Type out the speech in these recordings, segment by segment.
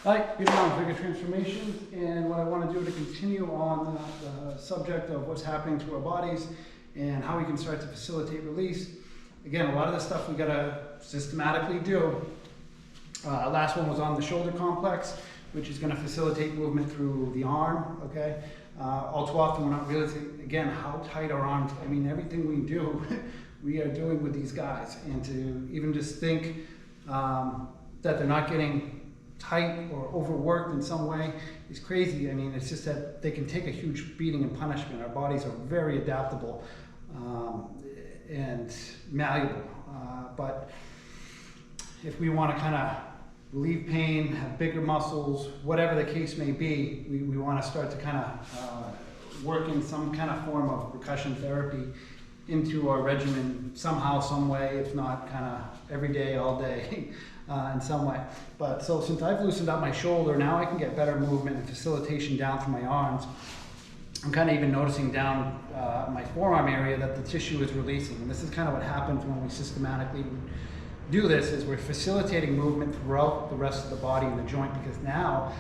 Hi, Peter on Vigor Transformations, and what I want to do to continue on the subject of what's happening to our bodies and how we can start to facilitate release. Again, a lot of this stuff we got to systematically do. Last one was on the shoulder complex, which is going to facilitate movement through the arm, okay? All too often we're not realizing, again, how tight our arms, I mean, everything we do, we are doing with these guys. And to even just think that they're not getting tight or overworked in some way is crazy. I mean, it's just that they can take a huge beating and punishment. Our bodies are very adaptable and malleable. But if we want to kind of relieve pain, have bigger muscles, whatever the case may be, we want to start to kind of work in some kind of form of percussion therapy into our regimen somehow, some way, if not kind of every day, all day. In some way. But so since I've loosened up my shoulder, now I can get better movement and facilitation down through my arms. I'm kind of even noticing down my forearm area that the tissue is releasing. And this is kind of what happens when we systematically do this, is we're facilitating movement throughout the rest of the body and the joint, because now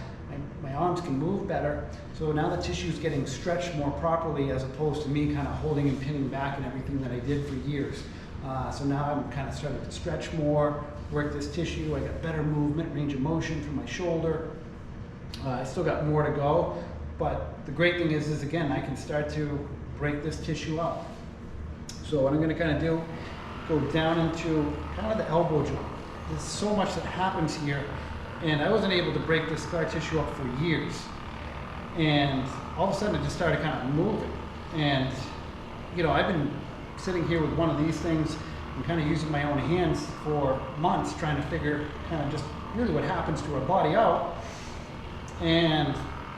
my arms can move better. So now the tissue is getting stretched more properly, as opposed to me kind of holding and pinning back and everything that I did for years. So now I'm kind of starting to stretch more, work this tissue. I got better movement, range of motion from my shoulder. I still got more to go, but the great thing is again, I can start to break this tissue up. So what I'm going to kind of do, go down into kind of the elbow joint. There's so much that happens here, and I wasn't able to break this scar tissue up for years. And all of a sudden it just started kind of moving. And you know, I've been sitting here with one of these things and kind of using my own hands for months, trying to figure kind of just really what happens to our body out. And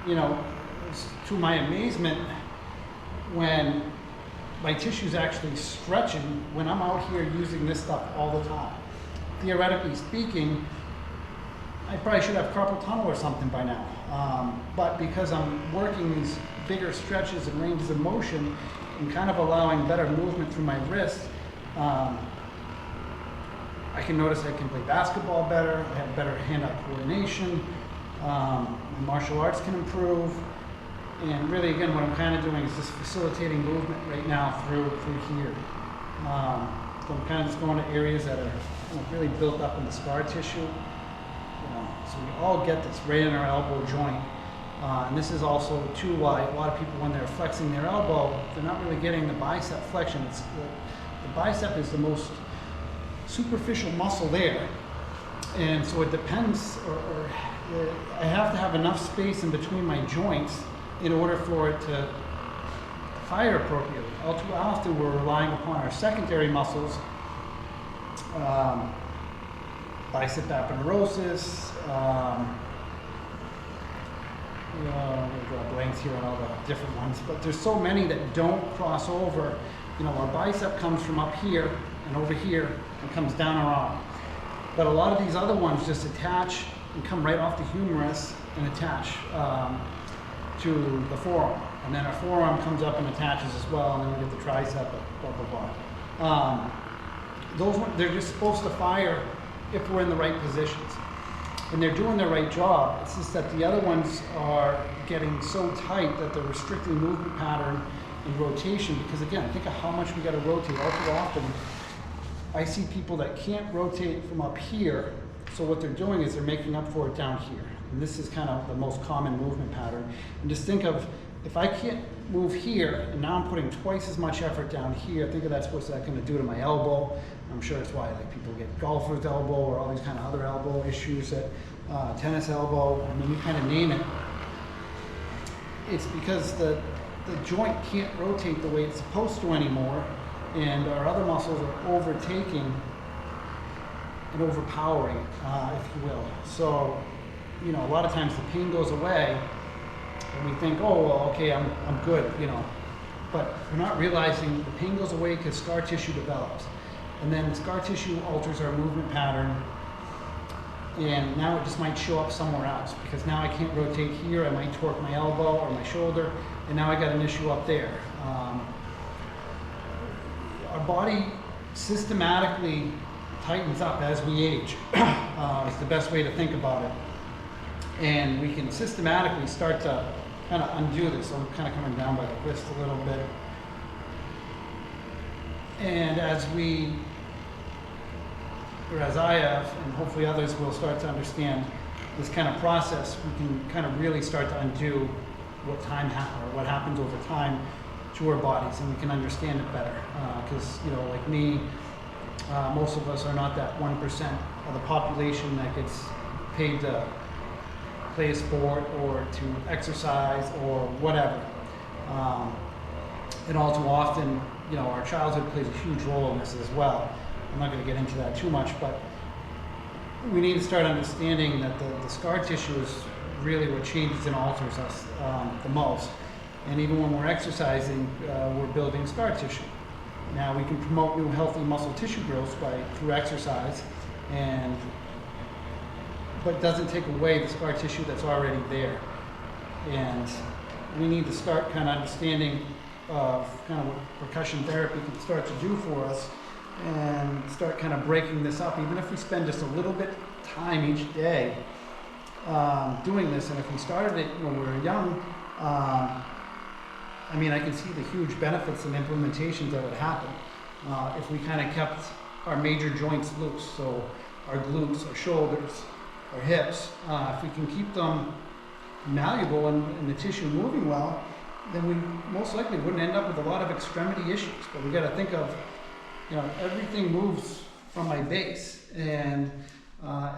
you know, to my amazement, when my tissue's actually stretching when I'm out here using this stuff all the time. Theoretically speaking, I probably should have carpal tunnel or something by now. But because I'm working these bigger stretches and ranges of motion and kind of allowing better movement through my wrist, I can notice I can play basketball better, I have better hand-eye coordination, my martial arts can improve, and really again what I'm kind of doing is just facilitating movement right now through here. So I'm kind of just going to areas that are really built up in the scar tissue. So we all get this right in our elbow joint. And this is also too why a lot of people, when they're flexing their elbow, they're not really getting the bicep flexion. It's the bicep is the most superficial muscle there. And so it depends, or I have to have enough space in between my joints in order for it to fire appropriately. All too often we're relying upon our secondary muscles, bicep aponeurosis, we'll draw blanks here on all the different ones, but there's so many that don't cross over. You know, our bicep comes from up here and over here and comes down our arm. But a lot of these other ones just attach and come right off the humerus and attach to the forearm. And then our forearm comes up and attaches as well, and then we get the tricep, blah, blah, blah. Those ones, they're just supposed to fire if we're in the right positions. And they're doing their right job. It's just that the other ones are getting so tight that they're restricting movement pattern and rotation, because again, think of how much we got to rotate. All too often, I see people that can't rotate from up here, so what they're doing is they're making up for it down here. And this is kind of the most common movement pattern. And just think of, if I can't move here, and now I'm putting twice as much effort down here, think of that's what's that going to do to my elbow. I'm sure it's why like people get golfer's elbow or all these kind of other elbow issues, that tennis elbow, I mean, you kind of name it. It's because the joint can't rotate the way it's supposed to anymore, and our other muscles are overtaking and overpowering, if you will. So, you know, a lot of times the pain goes away, and we think, oh, well, okay, I'm good, you know. But we're not realizing the pain goes away because scar tissue develops. And then scar tissue alters our movement pattern, and now it just might show up somewhere else, because now I can't rotate here, I might torque my elbow or my shoulder, and now I got an issue up there. Our body systematically tightens up as we age. It's the best way to think about it. And we can systematically start to kind of undo this. So I'm kind of coming down by the wrist a little bit. And as I have, and hopefully others will start to understand this kind of process, we can kind of really start to undo what happens over time to our bodies, and we can understand it better. Because, like me, most of us are not that 1% of the population that gets paid to play a sport or to exercise or whatever. And all too often, our childhood plays a huge role in this as well. I'm not going to get into that too much, but we need to start understanding that the scar tissue is really what changes and alters us the most. And even when we're exercising, we're building scar tissue. Now we can promote new healthy muscle tissue growth through exercise, but it doesn't take away the scar tissue that's already there. And we need to start kind of understanding of kind of what percussion therapy can start to do for us, and start kind of breaking this up, even if we spend just a little bit time each day doing this. And if we started it when we were young, I can see the huge benefits and implementations that would happen if we kind of kept our major joints loose. So our glutes, our shoulders, our hips, if we can keep them malleable and the tissue moving well, then we most likely wouldn't end up with a lot of extremity issues. But we got to think of, everything moves from my base, and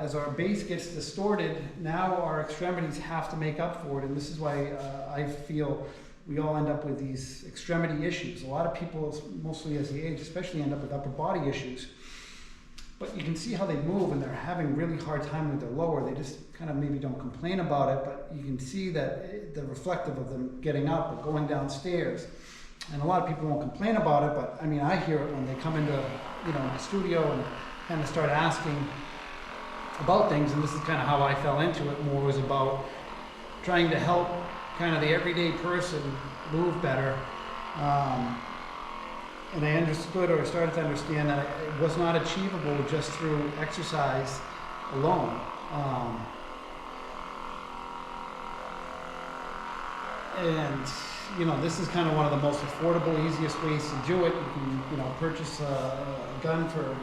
as our base gets distorted, now our extremities have to make up for it. And this is why I feel we all end up with these extremity issues. A lot of people, mostly as they age, especially end up with upper body issues. But you can see how they move, and they're having really hard time with their lower. They just kind of maybe don't complain about it, but you can see that the reflective of them getting up or going downstairs. And a lot of people won't complain about it, but I hear it when they come into the studio and kind of start asking about things. And this is kind of how I fell into it. More was about trying to help kind of the everyday person move better. And I understood, or started to understand, that it was not achievable just through exercise alone. This is kind of one of the most affordable, easiest ways to do it. You can, purchase a gun for,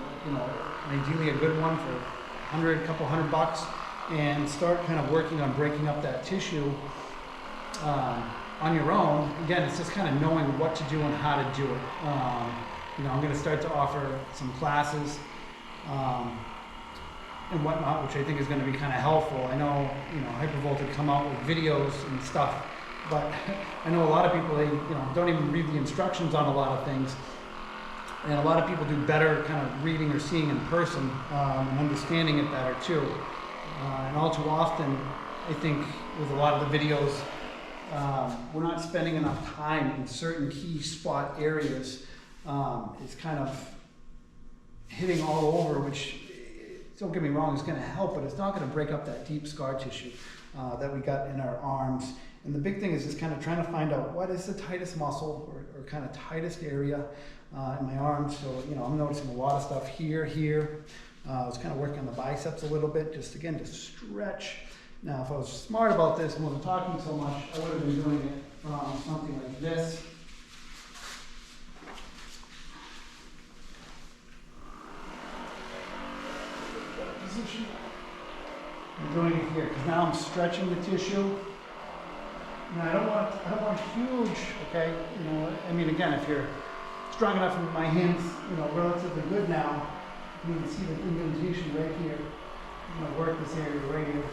ideally a good one for couple hundred bucks, and start kind of working on breaking up that tissue on your own. Again, it's just kind of knowing what to do and how to do it. I'm going to start to offer some classes and whatnot, which I think is going to be kind of helpful. I know, Hypervolt had come out with videos and stuff, but I know a lot of people, they don't even read the instructions on a lot of things. And a lot of people do better kind of reading or seeing in person and understanding it better too. And all too often, I think with a lot of the videos, we're not spending enough time in certain key spot areas. It's kind of hitting all over, which, don't get me wrong, is going to help, but it's not going to break up that deep scar tissue that we got in our arms. And the big thing is just kind of trying to find out what is the tightest muscle or kind of tightest area in my arms. So, I'm noticing a lot of stuff here. I was kind of working on the biceps a little bit, just again to stretch. Now, if I was smart about this and wasn't talking so much, I would have been doing it from something like this. Position. I'm doing it here because now I'm stretching the tissue. Now I don't want huge, okay? Again, if you're strong enough in my hands, relatively good now, you can see the indentation right here. I'm going to work this area right here.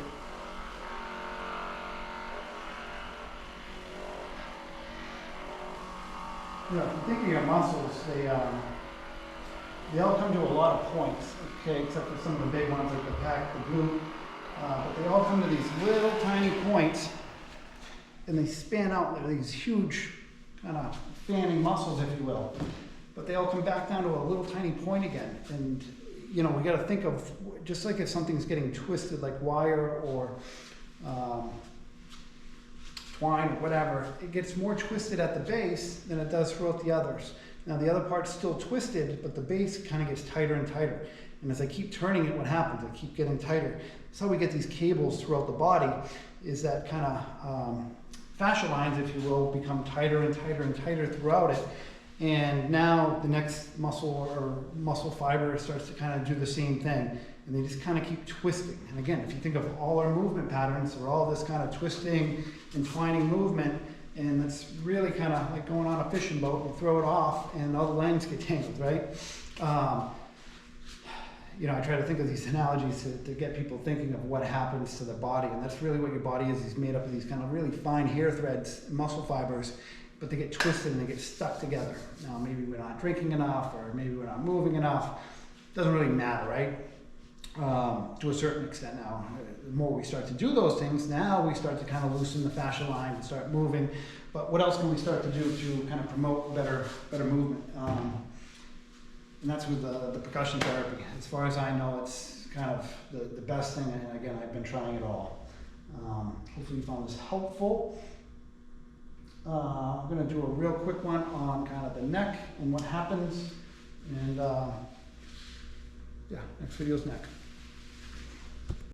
If you think of your muscles, they all come to a lot of points, okay, except for some of the big ones like the pec, the glute, but they all come to these little tiny points, and they span out. They're these huge kind of fanning muscles, if you will, but they all come back down to a little tiny point again. And we got to think of, just like if something's getting twisted like wire or twine or whatever, it gets more twisted at the base than it does throughout the others. Now the other part's still twisted, but the base kind of gets tighter and tighter. And as I keep turning it, what happens? I keep getting tighter. That's how we get these cables throughout the body, is that kind of fascia lines, if you will, become tighter and tighter and tighter throughout it. And now the next muscle or muscle fiber starts to kind of do the same thing. And they just kind of keep twisting. And again, if you think of all our movement patterns, they're all this kind of twisting and twining movement. And it's really kind of like going on a fishing boat. You throw it off and all the lines get tangled, right? You know, I try to think of these analogies to get people thinking of what happens to the body. And that's really what your body is. It's made up of these kind of really fine hair threads, muscle fibers, but they get twisted and they get stuck together. Now, maybe we're not drinking enough, or maybe we're not moving enough. Doesn't really matter, right? To a certain extent now. The more we start to do those things, now we start to kind of loosen the fascia line and start moving. But what else can we start to do to kind of promote better movement? And that's with the percussion therapy. As far as I know, it's kind of the best thing, and again, I've been trying it all. Hopefully you found this helpful. I'm going to do a real quick one on kind of the neck and what happens. And yeah, next video's neck.